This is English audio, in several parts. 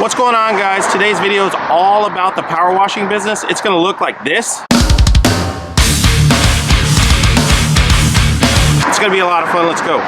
What's going on, guys? Today's video is all about the power washing business. It's going to look like this. It's going to be a lot of fun. Let's go.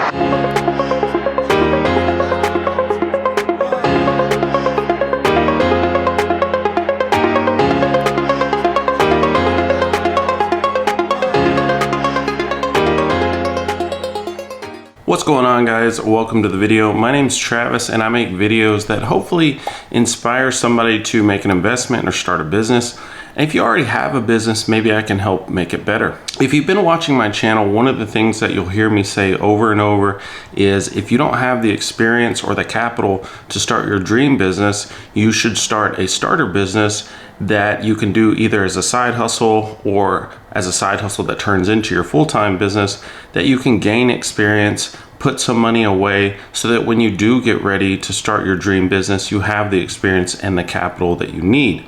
What's going on, guys? Welcome to the video. My name's Travis and I make videos that hopefully inspire somebody to make an investment or start a business. And if you already have a business, maybe I can help make it better. If you've been watching my channel, one of the things that you'll hear me say over and over is if you don't have the experience or the capital to start your dream business, you should start a starter business that you can do either as a side hustle or as a side hustle that turns into your full-time business, that you can gain experience, put some money away so that when you do get ready to start your dream business, you have the experience and the capital that you need.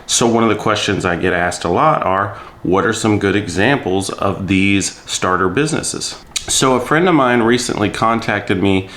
So one of the questions I get asked a lot are, what are some good examples of these starter businesses? So a friend of mine recently contacted me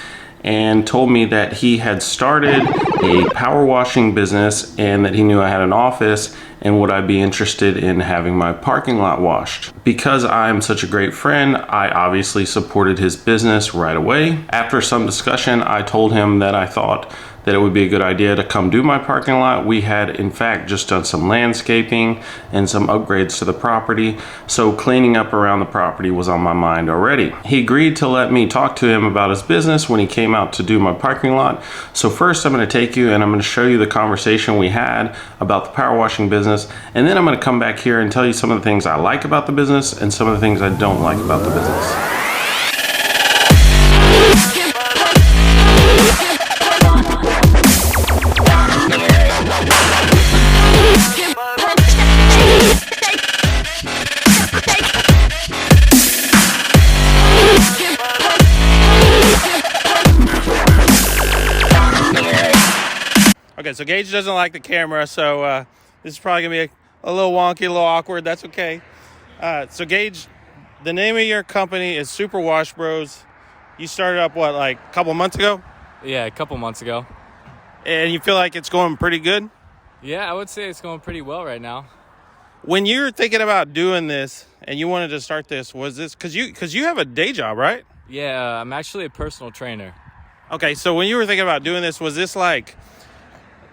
and told me that he had started a power washing business and that he knew I had an office and would I be interested in having my parking lot washed. Because I'm such a great friend, I obviously supported his business right away. After some discussion, I told him that I thought that it would be a good idea to come do my parking lot. We had in fact just done some landscaping and some upgrades to the property, so cleaning up around the property was on my mind already. He agreed to let me talk to him about his business when he came out to do my parking lot. So first I'm going to take you and I'm going to show you the conversation we had about the power washing business, and then I'm going to come back here and tell you some of the things I like about the business and some of the things I don't like about the business. Okay, so Gage doesn't like the camera, so this is probably gonna be a little wonky, a little awkward. That's okay. So Gage, the name of your company is Super Wash Bros. You started up what, like a couple months ago? Yeah, a couple months ago. And you feel like it's going pretty good? Yeah, I would say it's going pretty well right now. When you were thinking about doing this and you wanted to start this, was this because you have a day job, right? Yeah, I'm actually a personal trainer. Okay, so when you were thinking about doing this, was this like,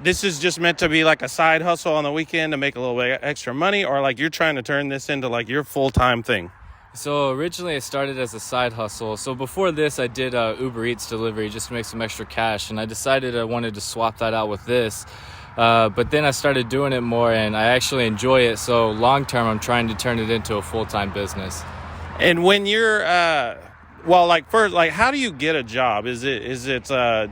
this is just meant to be like a side hustle on the weekend to make a little bit extra money, or like you're trying to turn this into like your full-time thing? So originally it started as a side hustle. So before this, I did Uber Eats delivery just to make some extra cash, and I decided I wanted to swap that out with this. But then I started doing it more, and I actually enjoy it. So long term, I'm trying to turn it into a full-time business. And when you're, well, like first, like how do you get a job? Is it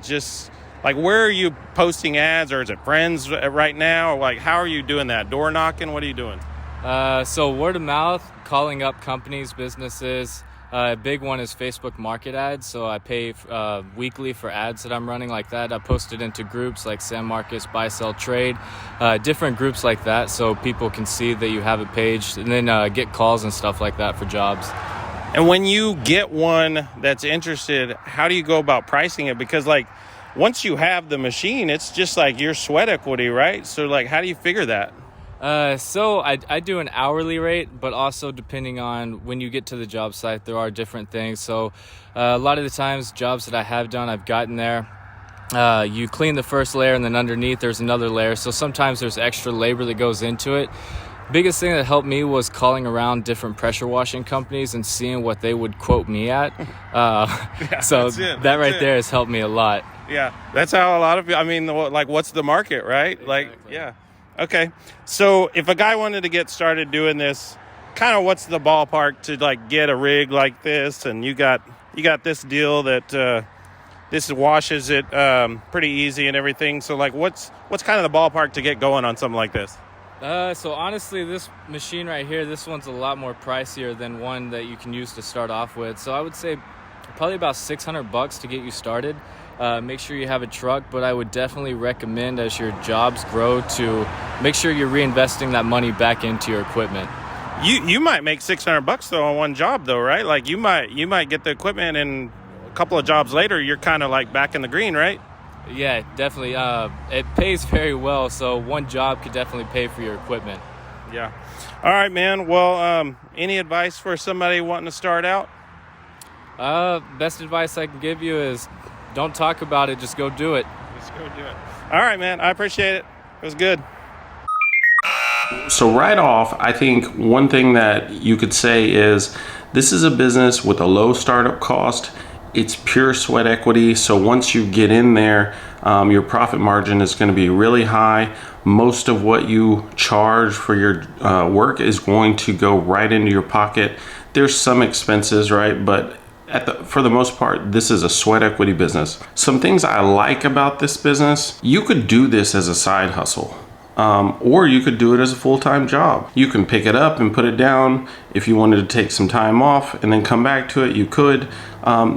just like, where are you posting ads, or is it friends right now? Or like, how are you doing that? Door knocking? What are you doing? So word of mouth, calling up companies, businesses. A big one is Facebook market ads. So I pay weekly for ads that I'm running like that. I post it into groups like San Marcos, Buy, Sell, Trade, different groups like that, so people can see that you have a page, and then get calls and stuff like that for jobs. And when you get one that's interested, how do you go about pricing it? Because like, once you have the machine, it's just like your sweat equity, right? So like, how do you figure that? So I do an hourly rate, but also depending on when you get to the job site, there are different things. So a lot of the times, jobs that I have done, I've gotten there. You clean the first layer, and then underneath there's another layer. So sometimes there's extra labor that goes into it. Biggest thing that helped me was calling around different pressure washing companies and seeing what they would quote me at. Yeah, so that right there has helped me a lot. Yeah, that's how a lot of, I mean, like, what's the market, right? Exactly. Like, yeah. Okay. So if a guy wanted to get started doing this, kind of what's the ballpark to like get a rig like this? And you got this deal that this washes it pretty easy and everything. So like, what's kind of the ballpark to get going on something like this? So honestly, this machine right here, this one's a lot more pricier than one that you can use to start off with. So I would say probably about $600 to get you started. Make sure you have a truck, but I would definitely recommend, as your jobs grow, to make sure you're reinvesting that money back into your equipment. You might make $600 though on one job though, right? Like you might get the equipment, and a couple of jobs later you're kind of like back in the green, right? Yeah, definitely. It pays very well, so one job could definitely pay for your equipment. Yeah. All right, man. Well, any advice for somebody wanting to start out? Best advice I can give you is don't talk about it, just go do it. Just go do it. All right, man. I appreciate it. It was good. So right off, I think one thing that you could say is this is a business with a low startup cost. It's pure sweat equity. So once you get in there, your profit margin is going to be really high. Most of what you charge for your work is going to go right into your pocket. There's some expenses, right? But for the most part, this is a sweat equity business. Some things I like about this business, you could do this as a side hustle. Or you could do it as a full-time job. You can pick it up and put it down. If you wanted to take some time off and then come back to it, you could.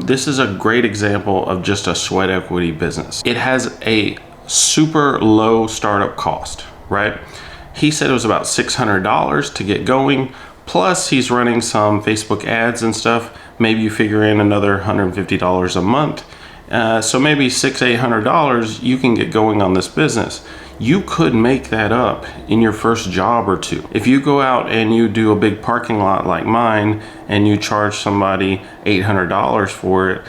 This is a great example of just a sweat equity business. It has a super low startup cost, right? He said it was about $600 to get going. Plus he's running some Facebook ads and stuff. Maybe you figure in another $150 a month. So maybe $600-800 you can get going on this business. You could make that up in your first job or two. If you go out and you do a big parking lot like mine and you charge somebody $800 for it,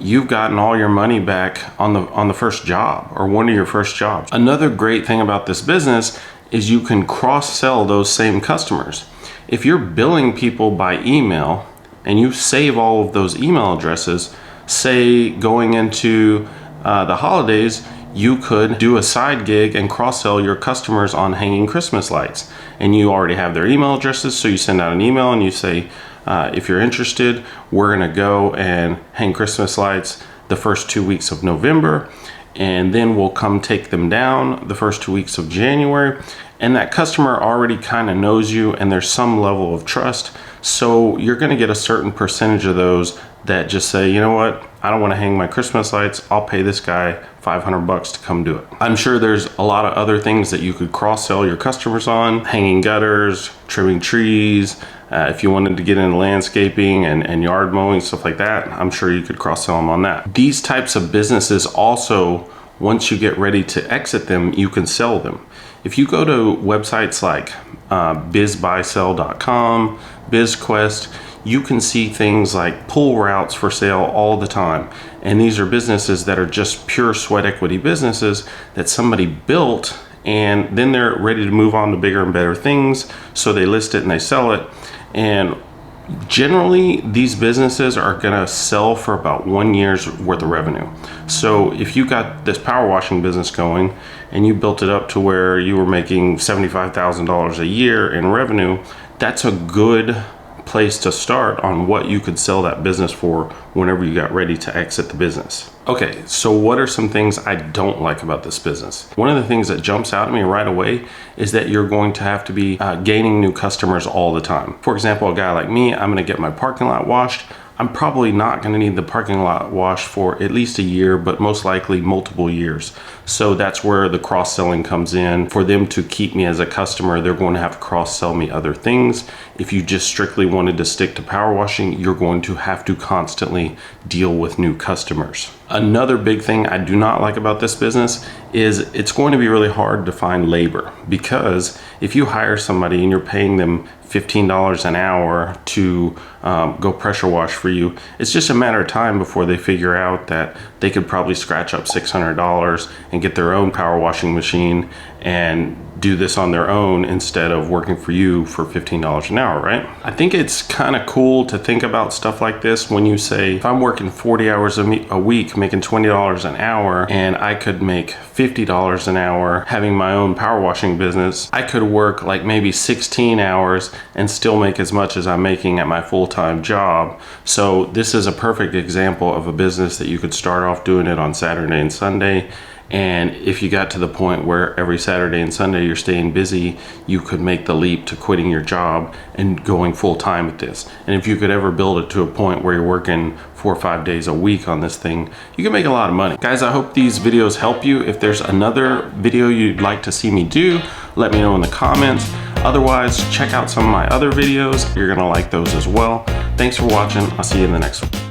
you've gotten all your money back on the first job or one of your first jobs. Another great thing about this business is you can cross-sell those same customers. If you're billing people by email and you save all of those email addresses, say going into the holidays, you could do a side gig and cross-sell your customers on hanging Christmas lights. And you already have their email addresses, so you send out an email and you say, if you're interested, we're gonna go and hang Christmas lights the first 2 weeks of November, and then we'll come take them down the first 2 weeks of January. And that customer already kind of knows you and there's some level of trust. So you're gonna get a certain percentage of those that just say, you know what, I don't want to hang my Christmas lights. I'll pay this guy $500 to come do it. I'm sure there's a lot of other things that you could cross-sell your customers on: hanging gutters, trimming trees. If you wanted to get into landscaping and yard mowing, stuff like that, I'm sure you could cross-sell them on that. These types of businesses also, once you get ready to exit them, you can sell them. If you go to websites like bizbuysell.com, BizQuest, you can see things like pull routes for sale all the time. And these are businesses that are just pure sweat equity businesses that somebody built, and then they're ready to move on to bigger and better things. So they list it and they sell it. And generally, these businesses are gonna sell for about 1 year's worth of revenue. So if you got this power washing business going and you built it up to where you were making $75,000 a year in revenue, that's a good place to start on what you could sell that business for whenever you got ready to exit the business. Okay, so what are some things I don't like about this business? One of the things that jumps out at me right away is that you're going to have to be gaining new customers all the time. For example, a guy like me, I'm gonna get my parking lot washed. I'm probably not gonna need the parking lot washed for at least a year, but most likely multiple years. So that's where the cross-selling comes in. For them to keep me as a customer, they're going to have to cross-sell me other things. If you just strictly wanted to stick to power washing, you're going to have to constantly deal with new customers. Another big thing I do not like about this business is it's going to be really hard to find labor, because if you hire somebody and you're paying them $15 an hour to go pressure wash for you, it's just a matter of time before they figure out that they could probably scratch up $600 and get their own power washing machine and do this on their own instead of working for you for $15 an hour, right? I think it's kind of cool to think about stuff like this when you say, if I'm working 40 hours a week, making $20 an hour, and I could make $50 an hour having my own power washing business, I could work like maybe 16 hours and still make as much as I'm making at my full-time job. So this is a perfect example of a business that you could start off doing it on Saturday and Sunday. And if you got to the point where every Saturday and Sunday you're staying busy, you could make the leap to quitting your job and going full-time at this. And if you could ever build it to a point where you're working 4 or 5 days a week on this thing, you can make a lot of money. Guys, I hope these videos help you. If there's another video you'd like to see me do, let me know in the comments. Otherwise, check out some of my other videos. You're gonna like those as well. Thanks for watching. I'll see you in the next one.